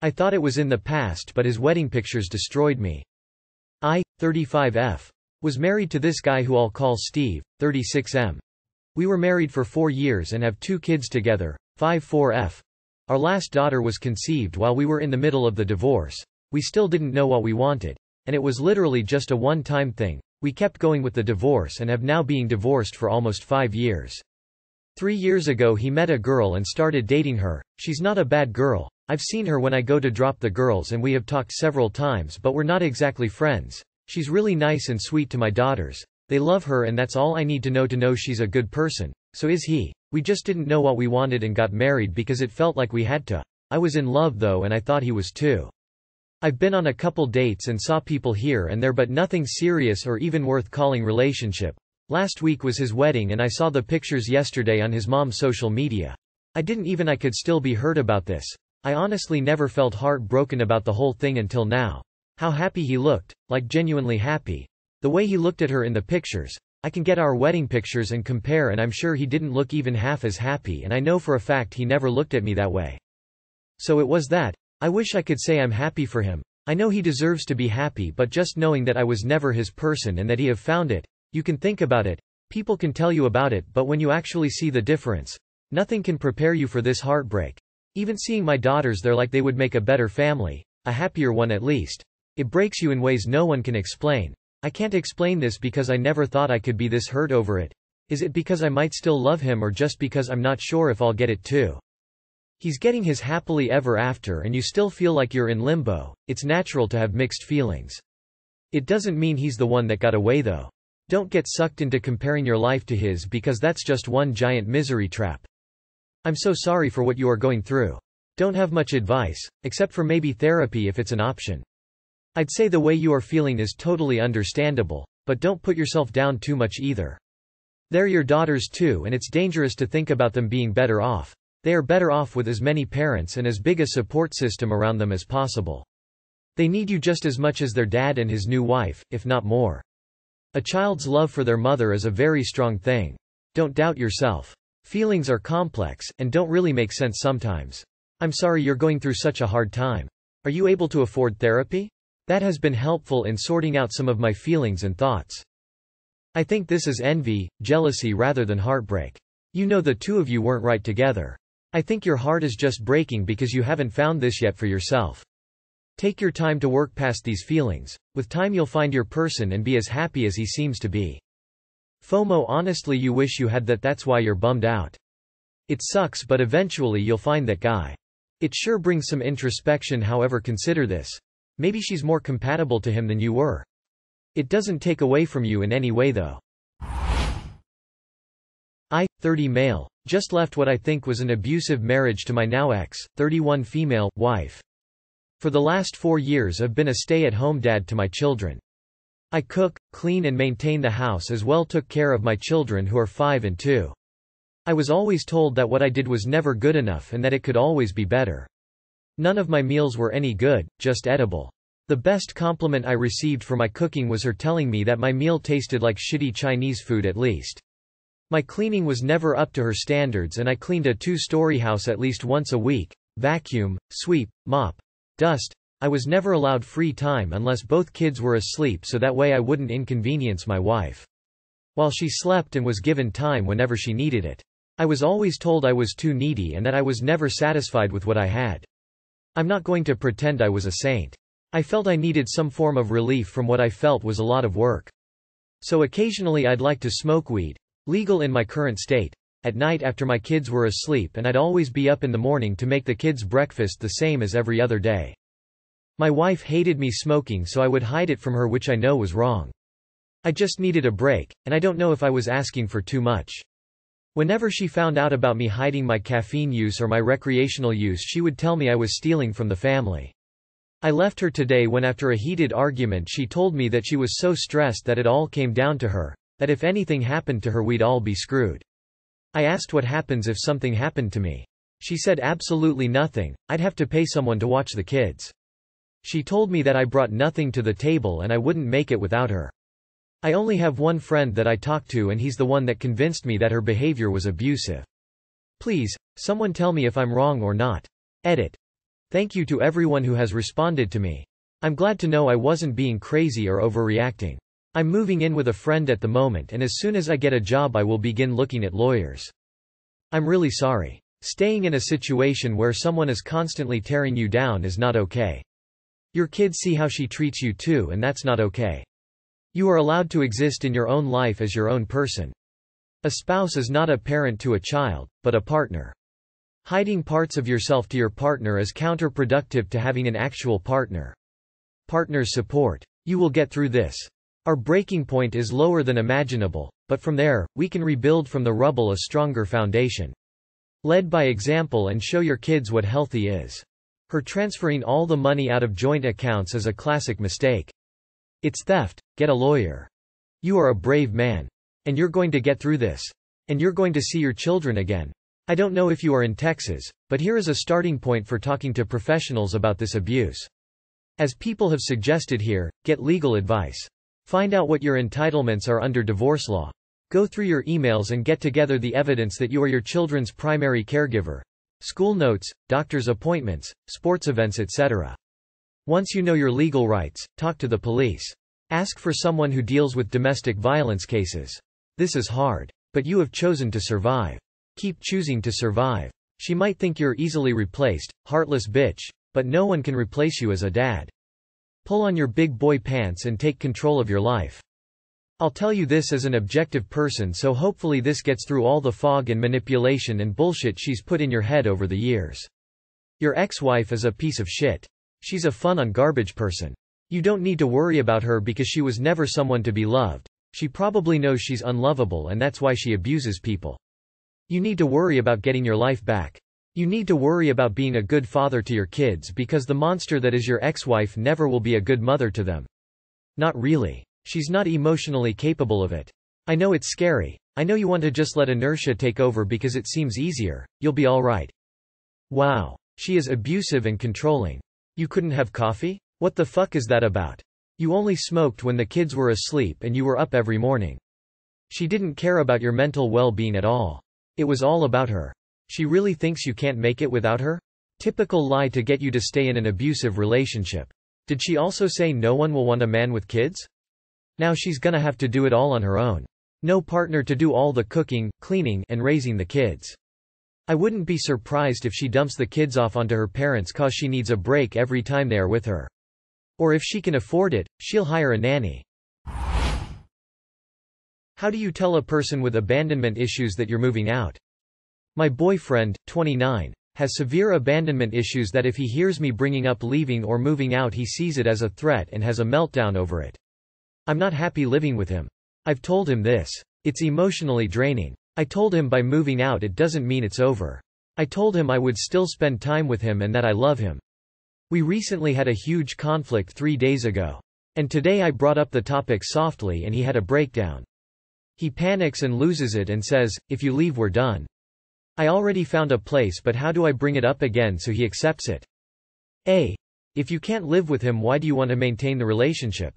I thought it was in the past, but his wedding pictures destroyed me. I, 35F. Was married to this guy who I'll call Steve, 36M. We were married for 4 years and have 2 kids together, 54F. Our last daughter was conceived while we were in the middle of the divorce. We still didn't know what we wanted. And it was literally just a one-time thing. We kept going with the divorce and have now been divorced for almost 5 years. 3 years ago he met a girl and started dating her. She's not a bad girl. I've seen her when I go to drop the girls and we have talked several times, but we're not exactly friends. She's really nice and sweet to my daughters. They love her and that's all I need to know she's a good person. So is he. We just didn't know what we wanted and got married because it felt like we had to. I was in love though and I thought he was too. I've been on a couple dates and saw people here and there but nothing serious or even worth calling relationship. Last week was his wedding and I saw the pictures yesterday on his mom's social media. I could still be hurt about this. I honestly never felt heartbroken about the whole thing until now. How happy he looked, like genuinely happy. The way he looked at her in the pictures. I can get our wedding pictures and compare and I'm sure he didn't look even half as happy and I know for a fact he never looked at me that way. So it was that. I wish I could say I'm happy for him. I know he deserves to be happy but just knowing that I was never his person and that he have found it. You can think about it. People can tell you about it but when you actually see the difference. Nothing can prepare you for this heartbreak. Even seeing my daughters they're like they would make a better family. A happier one at least. It breaks you in ways no one can explain. I can't explain this because I never thought I could be this hurt over it. Is it because I might still love him or just because I'm not sure if I'll get it too? He's getting his happily ever after and you still feel like you're in limbo. It's natural to have mixed feelings. It doesn't mean he's the one that got away though. Don't get sucked into comparing your life to his because that's just one giant misery trap. I'm so sorry for what you are going through. Don't have much advice, except for maybe therapy if it's an option. I'd say the way you are feeling is totally understandable, but don't put yourself down too much either. They're your daughters too and it's dangerous to think about them being better off. They are better off with as many parents and as big a support system around them as possible. They need you just as much as their dad and his new wife, if not more. A child's love for their mother is a very strong thing. Don't doubt yourself. Feelings are complex, and don't really make sense sometimes. I'm sorry you're going through such a hard time. Are you able to afford therapy? That has been helpful in sorting out some of my feelings and thoughts. I think this is envy, jealousy rather than heartbreak. You know the two of you weren't right together. I think your heart is just breaking because you haven't found this yet for yourself. Take your time to work past these feelings. With time you'll find your person and be as happy as he seems to be. FOMO honestly you wish you had that, that's why you're bummed out. It sucks but eventually you'll find that guy. It sure brings some introspection, however consider this. Maybe she's more compatible to him than you were. It doesn't take away from you in any way though. I, 30 male, just left what I think was an abusive marriage to my now ex, 31 female, wife. For the last 4 years I've been a stay-at-home dad to my children. I cook, clean and maintain the house as well, took care of my children who are 5 and 2. I was always told that what I did was never good enough and that it could always be better. None of my meals were any good, just edible. The best compliment I received for my cooking was her telling me that my meal tasted like shitty Chinese food at least. My cleaning was never up to her standards and I cleaned a 2-story house at least once a week, vacuum, sweep, mop, dust. I was never allowed free time unless both kids were asleep so that way I wouldn't inconvenience my wife. While she slept and was given time whenever she needed it. I was always told I was too needy and that I was never satisfied with what I had. I'm not going to pretend I was a saint. I felt I needed some form of relief from what I felt was a lot of work. So occasionally I'd like to smoke weed, legal in my current state, at night after my kids were asleep, and I'd always be up in the morning to make the kids breakfast the same as every other day. My wife hated me smoking so I would hide it from her, which I know was wrong. I just needed a break, and I don't know if I was asking for too much. Whenever she found out about me hiding my caffeine use or my recreational use, she would tell me I was stealing from the family. I left her today when after a heated argument she told me that she was so stressed that it all came down to her, that if anything happened to her we'd all be screwed. I asked what happens if something happened to me. She said absolutely nothing, I'd have to pay someone to watch the kids. She told me that I brought nothing to the table and I wouldn't make it without her. I only have one friend that I talk to and he's the one that convinced me that her behavior was abusive. Please, someone tell me if I'm wrong or not. Edit. Thank you to everyone who has responded to me. I'm glad to know I wasn't being crazy or overreacting. I'm moving in with a friend at the moment, and as soon as I get a job I will begin looking at lawyers. I'm really sorry. Staying in a situation where someone is constantly tearing you down is not okay. Your kids see how she treats you too, and that's not okay. You are allowed to exist in your own life as your own person. A spouse is not a parent to a child, but a partner. Hiding parts of yourself to your partner is counterproductive to having an actual partner. Partners support. You will get through this. Our breaking point is lower than imaginable, but from there, we can rebuild from the rubble a stronger foundation. Lead by example and show your kids what healthy is. Her transferring all the money out of joint accounts is a classic mistake. It's theft. Get a lawyer. You are a brave man. And you're going to get through this. And you're going to see your children again. I don't know if you are in Texas, but here is a starting point for talking to professionals about this abuse. As people have suggested here, get legal advice. Find out what your entitlements are under divorce law. Go through your emails and get together the evidence that you are your children's primary caregiver. School notes, doctor's appointments, sports events, etc. Once you know your legal rights, talk to the police. Ask for someone who deals with domestic violence cases. This is hard. But you have chosen to survive. Keep choosing to survive. She might think you're easily replaced, heartless bitch, but no one can replace you as a dad. Pull on your big boy pants and take control of your life. I'll tell you this as an objective person, so hopefully this gets through all the fog and manipulation and bullshit she's put in your head over the years. Your ex-wife is a piece of shit. She's a fun on garbage person. You don't need to worry about her because she was never someone to be loved. She probably knows she's unlovable and that's why she abuses people. You need to worry about getting your life back. You need to worry about being a good father to your kids because the monster that is your ex-wife never will be a good mother to them. Not really. She's not emotionally capable of it. I know it's scary. I know you want to just let inertia take over because it seems easier. You'll be alright. Wow. She is abusive and controlling. You couldn't have coffee? What the fuck is that about? You only smoked when the kids were asleep and you were up every morning. She didn't care about your mental well-being at all. It was all about her. She really thinks you can't make it without her? Typical lie to get you to stay in an abusive relationship. Did she also say no one will want a man with kids? Now she's gonna have to do it all on her own. No partner to do all the cooking, cleaning, and raising the kids. I wouldn't be surprised if she dumps the kids off onto her parents cause she needs a break every time they are with her. Or if she can afford it, she'll hire a nanny. How do you tell a person with abandonment issues that you're moving out? My boyfriend, 29, has severe abandonment issues that if he hears me bringing up leaving or moving out he sees it as a threat and has a meltdown over it. I'm not happy living with him. I've told him this. It's emotionally draining. I told him by moving out it doesn't mean it's over. I told him I would still spend time with him and that I love him. We recently had a huge conflict 3 days ago. And today I brought up the topic softly and he had a breakdown. He panics and loses it and says, if you leave we're done. I already found a place, but how do I bring it up again so he accepts it? A. If you can't live with him, why do you want to maintain the relationship?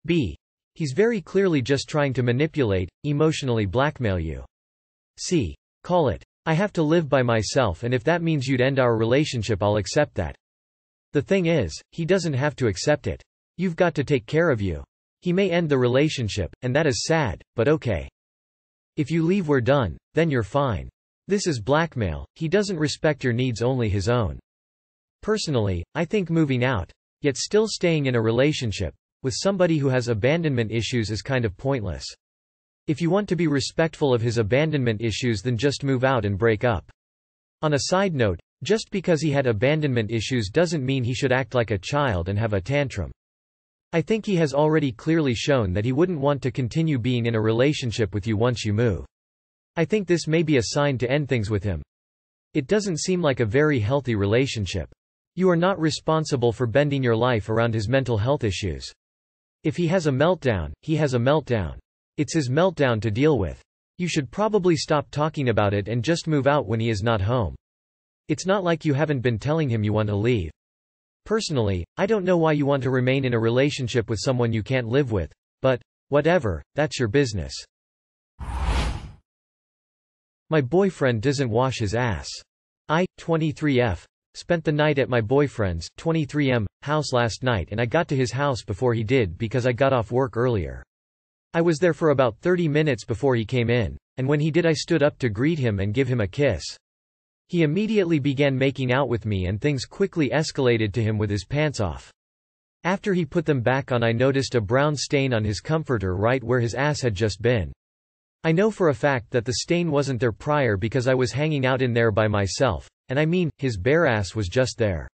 B. He's very clearly just trying to manipulate, emotionally blackmail you. C. Call it. I have to live by myself, and if that means you'd end our relationship, I'll accept that. The thing is, he doesn't have to accept it. You've got to take care of you. He may end the relationship, and that is sad, but okay. If you leave we're done, then you're fine. This is blackmail. He doesn't respect your needs, only his own. Personally, I think moving out, yet still staying in a relationship, with somebody who has abandonment issues is kind of pointless. If you want to be respectful of his abandonment issues, then just move out and break up. On a side note, just because he had abandonment issues doesn't mean he should act like a child and have a tantrum. I think he has already clearly shown that he wouldn't want to continue being in a relationship with you once you move. I think this may be a sign to end things with him. It doesn't seem like a very healthy relationship. You are not responsible for bending your life around his mental health issues. If he has a meltdown, he has a meltdown. It's his meltdown to deal with. You should probably stop talking about it and just move out when he is not home. It's not like you haven't been telling him you want to leave. Personally, I don't know why you want to remain in a relationship with someone you can't live with, but, whatever, that's your business. My boyfriend doesn't wash his ass. I, 23F, spent the night at my boyfriend's, 23M, house last night and I got to his house before he did because I got off work earlier. I was there for about 30 minutes before he came in, and when he did I stood up to greet him and give him a kiss. He immediately began making out with me and things quickly escalated to him with his pants off. After he put them back on I noticed a brown stain on his comforter right where his ass had just been. I know for a fact that the stain wasn't there prior because I was hanging out in there by myself, and I mean, his bare ass was just there.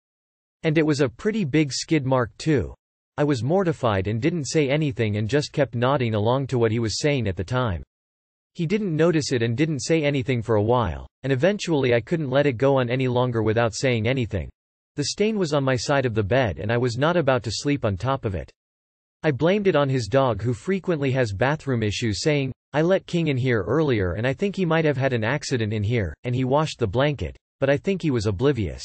And it was a pretty big skid mark too. I was mortified and didn't say anything and just kept nodding along to what he was saying at the time. He didn't notice it and didn't say anything for a while, and eventually I couldn't let it go on any longer without saying anything. The stain was on my side of the bed and I was not about to sleep on top of it. I blamed it on his dog who frequently has bathroom issues, saying, "I let King in here earlier and I think he might have had an accident in here, and he washed the blanket, but I think he was oblivious.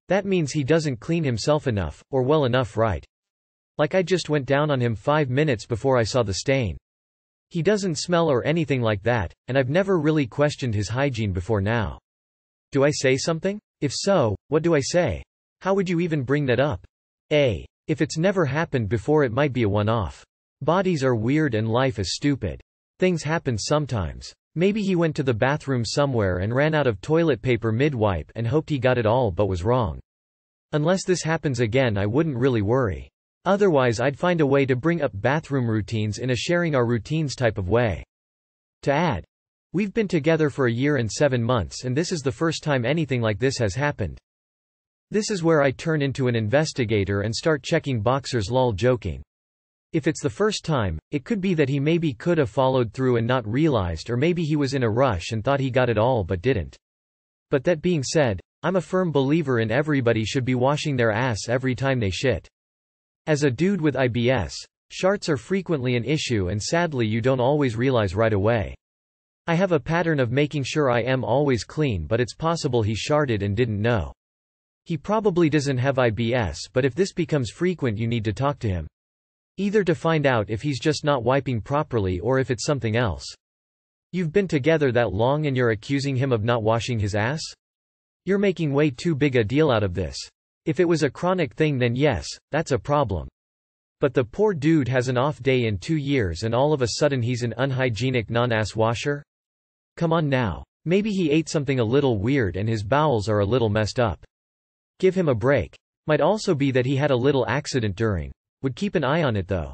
That means he doesn't clean himself enough, or well enough, right? Like I just went down on him 5 minutes before I saw the stain. He doesn't smell or anything like that, and I've never really questioned his hygiene before now. Do I say something? If so, what do I say? How would you even bring that up? If it's never happened before it might be a one-off. Bodies are weird and life is stupid. Things happen sometimes. Maybe he went to the bathroom somewhere and ran out of toilet paper mid-wipe and hoped he got it all but was wrong. Unless this happens again I wouldn't really worry. Otherwise I'd find a way to bring up bathroom routines in a sharing our routines type of way. To add, we've been together for a year and 7 months and this is the first time anything like this has happened. This is where I turn into an investigator and start checking boxers, lol, joking. If it's the first time, it could be that he maybe could have followed through and not realized, or maybe he was in a rush and thought he got it all but didn't. But that being said, I'm a firm believer in everybody should be washing their ass every time they shit. As a dude with IBS, sharts are frequently an issue and sadly you don't always realize right away. I have a pattern of making sure I am always clean, but it's possible he sharted and didn't know. He probably doesn't have IBS, but if this becomes frequent you need to talk to him. Either to find out if he's just not wiping properly or if it's something else. You've been together that long and you're accusing him of not washing his ass? You're making way too big a deal out of this. If it was a chronic thing then yes, that's a problem. But the poor dude has an off day in 2 years and all of a sudden he's an unhygienic non-ass washer? Come on now. Maybe he ate something a little weird and his bowels are a little messed up. Give him a break. Might also be that he had a little accident during. Would keep an eye on it though.